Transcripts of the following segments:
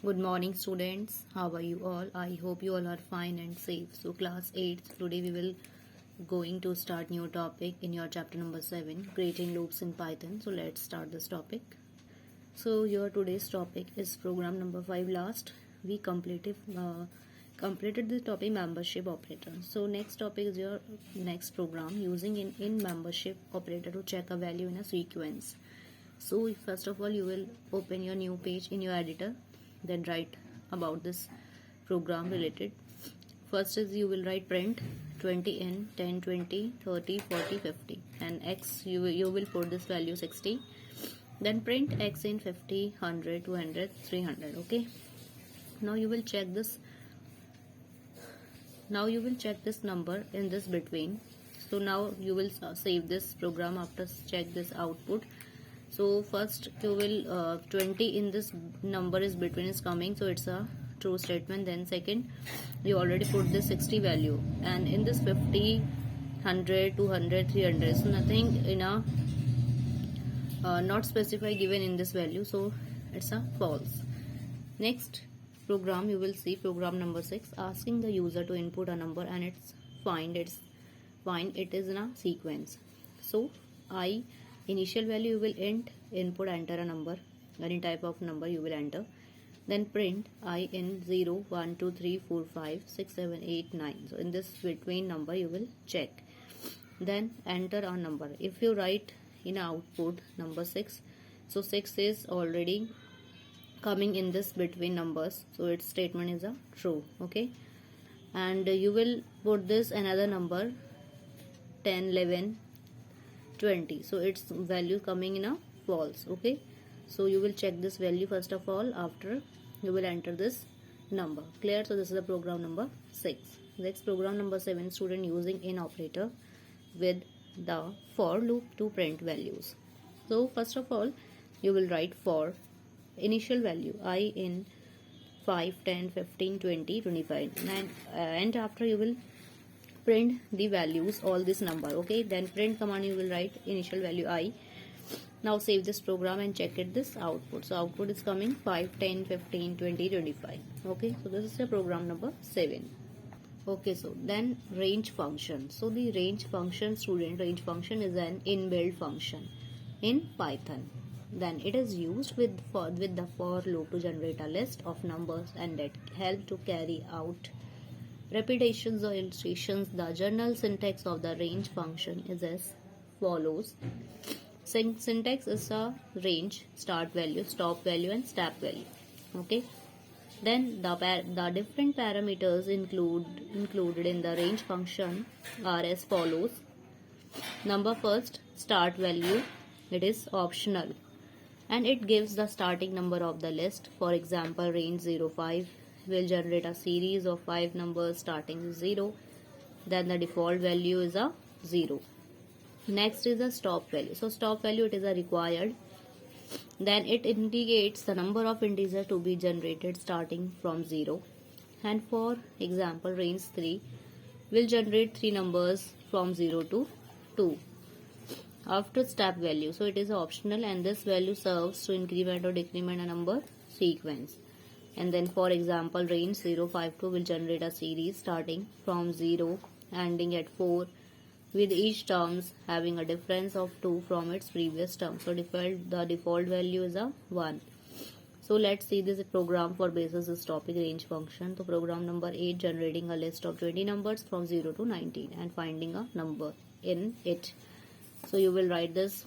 Good morning, students. How are you all? I hope you all are fine and safe. So, class 8. Today we will going to start new topic in your chapter number 7, creating loops in Python. So, let's start this topic. So, your today's topic is program number 5. Last we completed the topic membership operator. So, next topic is your next program using in membership operator to check a value in a sequence. So, first of all, you will open your new page in your editor, then write about this program related. First is you will write print 20 in 10 20 30 40 50 and x you will put this value 60, then print x in 50 100 200 300. Okay, now you will check this number in this between. So now you will save this program after check this output. So first you will 20 in this number is between is coming, so it's a true statement. Then second, you already put this 60 value, and in this 50 100 200 300, so nothing in a not specified given in this value, so it's a false. Next program you will see program number 6, asking the user to input a number and it's find it is in a sequence. So I initial value you will input enter a number, any type of number you will enter, then print I in 0 1 2 3 4 5 6 7 8 9. So in this between number you will check, then enter a number. If you write in output number 6, so 6 is already coming in this between numbers, so its statement is a true. Okay, and you will put this another number 10 11 20, so its value coming in a false. Okay, so you will check this value first of all, after you will enter this number. Clear? So this is the program number 6. Next program number 7, student using in operator with the for loop to print values. So first of all you will write for initial value I in 5 10 15 20 25, and after you will print the values all this number. Okay, then print command you will write initial value I. Now save this program and check it this output. So output is coming 5 10 15 20 25. Okay, so this is the program number 7. Okay, so then range function. So the range function, student, range function is an inbuilt function in Python. Then it is used with the for loop to generate a list of numbers and that help to carry out repetitions or illustrations. The general syntax of the range function is as follows. Syntax is a range, start value, stop value and step value. Okay, then the different parameters included in the range function are as follows. Number first, start value, it is optional and it gives the starting number of the list. For example, range 05 will generate a series of 5 numbers starting with 0. Then the default value is a 0. Next is a stop value. So stop value, it is a required. Then it indicates the number of integers to be generated starting from 0. And for example, range 3 will generate 3 numbers from 0 to 2. After step value, so it is optional and this value serves to increment or decrement a number sequence. And then for example, range 052 will generate a series starting from 0 ending at 4 with each terms having a difference of 2 from its previous term. So the default value is a 1. So let's see this program for basis this topic, range function. So program number 8, generating a list of 20 numbers from 0 to 19 and finding a number in it. So you will write this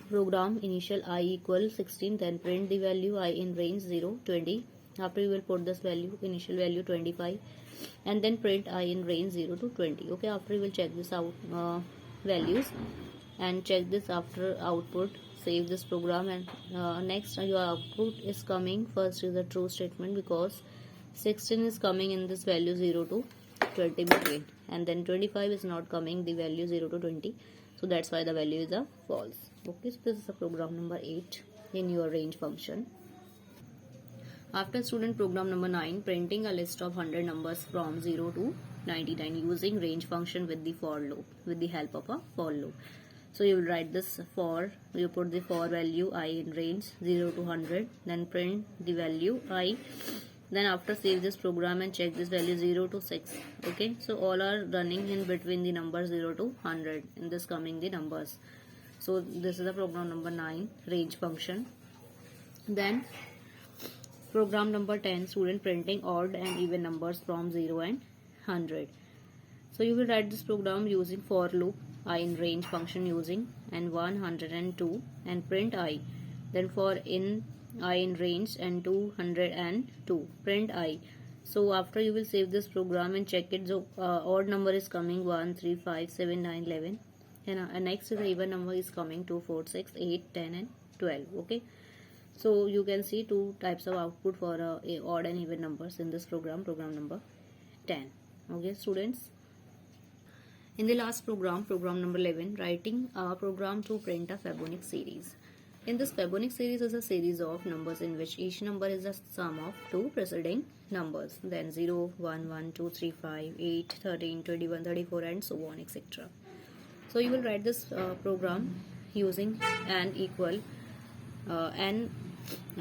program initial I equal 16, then print the value I in range 0 20. After you will put this value initial value 25 and then print I in range 0 to 20. Okay, after you will check this out values and check this after output, save this program and next your output is coming. First is a true statement because 16 is coming in this value 0 to 20 between, and then 25 is not coming the value 0 to 20, so that's why the value is a false. Okay, so this is the program number 8 in your range function. After student program number 9, printing a list of 100 numbers from 0 to 99 using range function with the for loop, with the help of a for loop. So you will write this for, you put the for value I in range 0 to 100, then print the value I. Then after save this program and check this value 0 to 6. Okay, so all are running in between the number 0 to 100. In this coming the numbers. So this is the program number 9, range function. Then program number 10, student printing odd and even numbers from 0 and 100. So you will write this program using for loop, I in range function using and 102 and print I. Then for in I in range and 202 print I. So after you will save this program and check it. So odd number is coming 1, 3, 5, 7, 9, 11. And next the even number is coming 2, 4, 6, 8, 10 and 12. Okay. So you can see two types of output for odd and even numbers in this program number 10. Okay students. In the last program number 11, writing a program to print a Fibonacci series. In this Fibonacci series is a series of numbers in which each number is the sum of two preceding numbers, then 0, 1, 1, 2, 3, 5, 8, 13, 21, 34 and so on etc. So you will write this program using an equal and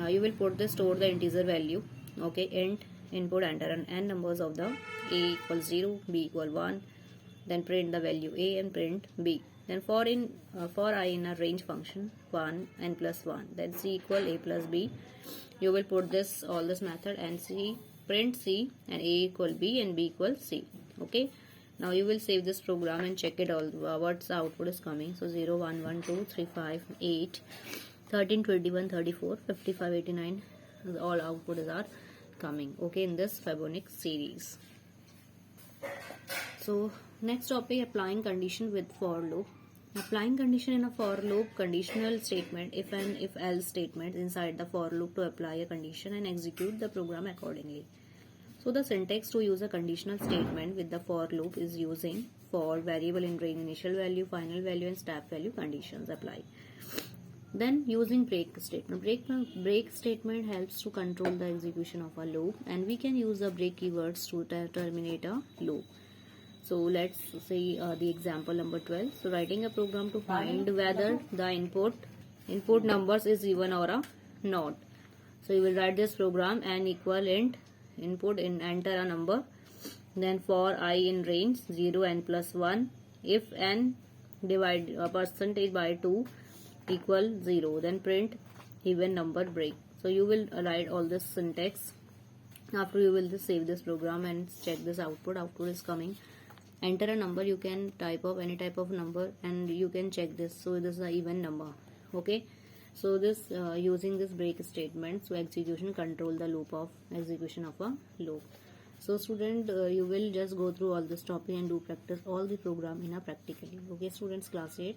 you will put the store the integer value. Okay, int input enter and n numbers of the a equals 0, b equal 1, then print the value a and print b. Then for I in a range function 1 n plus 1, then c equal a plus b. You will put this all this method and c print c and a equal b and b equal c. Okay. Now you will save this program and check it all. What's the output is coming. So 0, 1, 1, 2, 3, 5, 8, 13, 21, 34, 55, 89. All outputs are coming. Okay, in this Fibonacci series. So next topic, applying condition with for loop. Applying condition in a for loop, conditional statement, if and if else statement inside the for loop to apply a condition and execute the program accordingly. So the syntax to use a conditional statement with the for loop is using for, variable in range, initial value, final value and step value conditions apply. Then using break statement. Break statement helps to control the execution of a loop, and we can use the break keywords to terminate a loop. So let's see the example number 12. So writing a program to find whether the input numbers is even or a not. So you will write this program and equal int input in enter a number, then for I in range 0 n plus 1, if n divide a percentage by 2 equal 0, then print even number break. So you will write all this syntax. After you will just save this program and check this output is coming. Enter a number, you can type of any type of number and you can check this. So this is an even number. Okay. So this using this break statement, so execution control the loop of execution of a loop. So student, you will just go through all this topic and do practice all the program in a practically. Okay students, class 8.